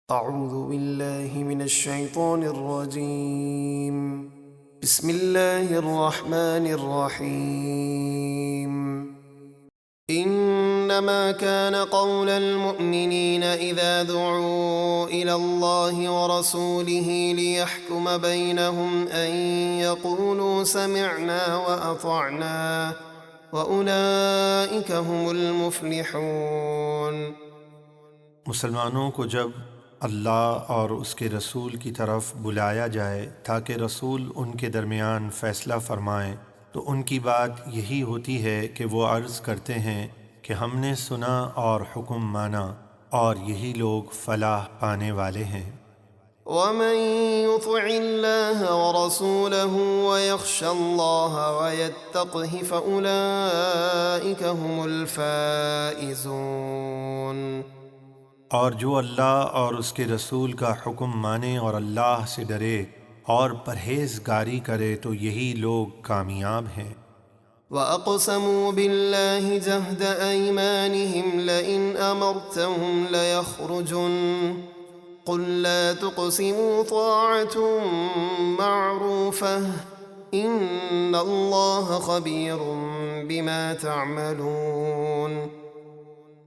أعوذ بالله من الشيطان الرجيم. بسم الله الرحمن الرحيم. إنما كان قول المؤمنين إذا دعوا إلى الله ورسوله ليحكم بينهم أن يقولوا سمعنا وأطعنا وأولئك هم المفلحون. مسلمانوں کو جب اللہ اور اس کے رسول کی طرف بلایا جائے تاکہ رسول ان کے درمیان فیصلہ فرمائیں تو ان کی بات یہی ہوتی ہے کہ وہ عرض کرتے ہیں کہ ہم نے سنا اور حکم مانا، اور یہی لوگ فلاح پانے والے ہیں۔ ومن يطع الله ورسوله ويخشى الله ويتقه فأولئك هم الفائزون. اور جو اللہ اور اس کے رسول کا حکم مانے اور اللہ سے ڈرے اور پرہیزگاری کرے تو یہی لوگ کامیاب ہیں۔ وأقسموا بالله جهد أيمانهم لئن أمرتهم ليخرجن قل لا تقسموا طاعة معروفة إن الله خبير بما تعملون.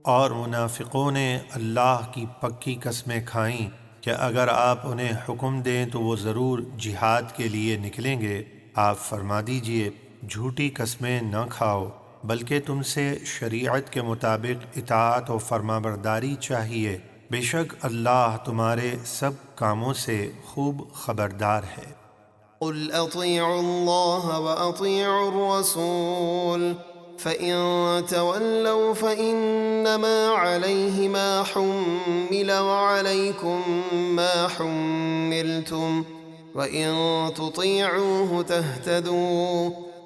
اور منافقوں نے اللہ کی پکی قسمیں کھائیں کہ اگر آپ انہیں حکم دیں تو وہ ضرور جہاد کے لیے نکلیں گے۔ آپ فرما دیجئے جھوٹی قسمیں نہ کھاؤ، بلکہ تم سے شریعت کے مطابق اطاعت و فرمانبرداری چاہیے، بے شک اللہ تمہارے سب کاموں سے خوب خبردار ہے۔ قل اطیعوا اللہ واطیعوا الرسول فإن تولوا فإنما عليه ما حمل وعليكم ما حملتم وإن تطيعوه تهتدوا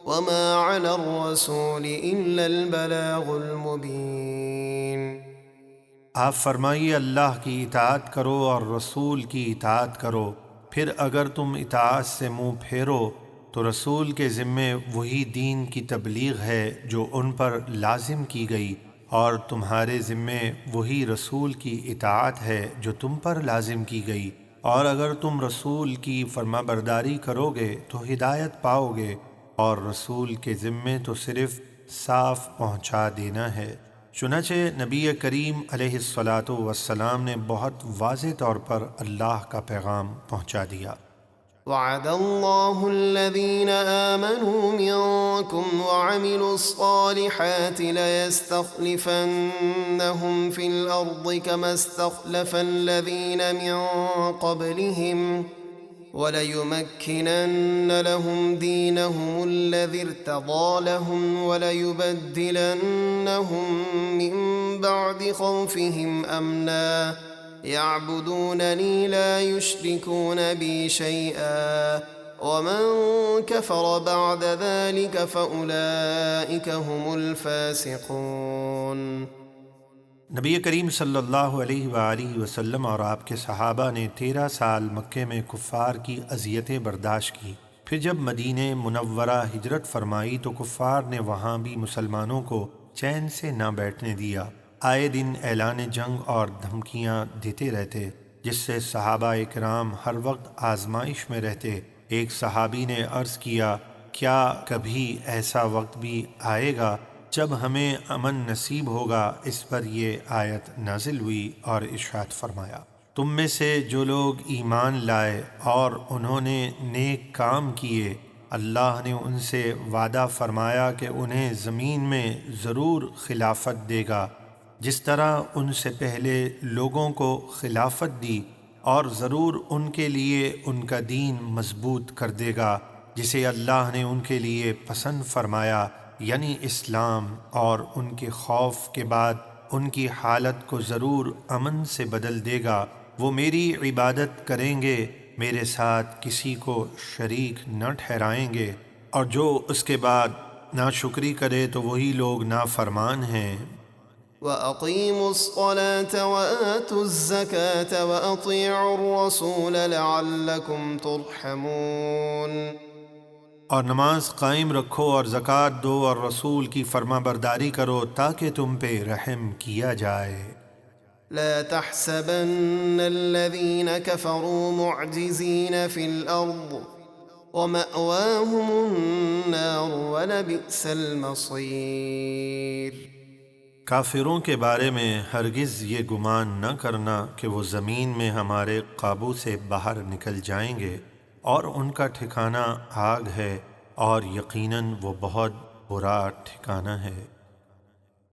وما على الرسول إلا البلاغ المبين. آپ فرمائیے اللہ کی اطاعت کرو اور رسول کی اطاعت کرو، پھر اگر تم اطاعت سے منہ پھیرو تو رسول کے ذمے وہی دین کی تبلیغ ہے جو ان پر لازم کی گئی، اور تمہارے ذمے وہی رسول کی اطاعت ہے جو تم پر لازم کی گئی، اور اگر تم رسول کی فرمانبرداری کرو گے تو ہدایت پاؤ گے، اور رسول کے ذمے تو صرف صاف پہنچا دینا ہے۔ چنانچہ نبی کریم علیہ الصلاۃ والسلام نے بہت واضح طور پر اللہ کا پیغام پہنچا دیا۔ وعد الله الذين آمنوا منكم وعملوا الصالحات ليستخلفنهم في الأرض كما استخلف الذين من قبلهم وليمكنن لهم دينهم الذي ارتضى لهم وليبدلنهم من بعد خوفهم أمنا يعبدونني لا يشركون بي شيئا ومن كفر بعد ذلك فأولئك هم الفاسقون. نبی کریم صلی اللہ علیہ وآلہ وسلم اور آپ کے صحابہ نے 13 سال مکے میں کفار کی اذیتیں برداشت کی، پھر جب مدینہ منورہ ہجرت فرمائی تو کفار نے وہاں بھی مسلمانوں کو چین سے نہ بیٹھنے دیا، آئے دن اعلان جنگ اور دھمکیاں دیتے رہتے، جس سے صحابہ اکرام ہر وقت آزمائش میں رہتے۔ ایک صحابی نے عرض کیا، کیا کبھی ایسا وقت بھی آئے گا جب ہمیں امن نصیب ہوگا؟ اس پر یہ آیت نازل ہوئی اور ارشاد فرمایا، تم میں سے جو لوگ ایمان لائے اور انہوں نے نیک کام کیے، اللہ نے ان سے وعدہ فرمایا کہ انہیں زمین میں ضرور خلافت دے گا، جس طرح ان سے پہلے لوگوں کو خلافت دی، اور ضرور ان کے لیے ان کا دین مضبوط کر دے گا جسے اللہ نے ان کے لیے پسند فرمایا، یعنی اسلام، اور ان کے خوف کے بعد ان کی حالت کو ضرور امن سے بدل دے گا۔ وہ میری عبادت کریں گے، میرے ساتھ کسی کو شریک نہ ٹھہرائیں گے، اور جو اس کے بعد ناشکری کرے تو وہی لوگ نافرمان ہیں۔ وَأَقِيمُوا الصَّلَاةَ وَآتُوا الزَّكَاةَ وَأَطِيعُوا الرَّسُولَ لَعَلَّكُمْ تُرْحَمُونَ. اور نماز قائم رکھو اور زکوٰۃ دو اور رسول کی فرما برداری کرو تاکہ تم پہ رحم کیا جائے۔ لا تحسبن الذين كفروا معجزين في الأرض ومأواهم النار ولبئس المصير۔ کافروں کے بارے میں ہرگز یہ گمان نہ کرنا کہ وہ زمین میں ہمارے قابو سے باہر نکل جائیں گے، اور ان کا ٹھکانہ آگ ہے، اور یقیناً وہ بہت برا ٹھکانہ ہے۔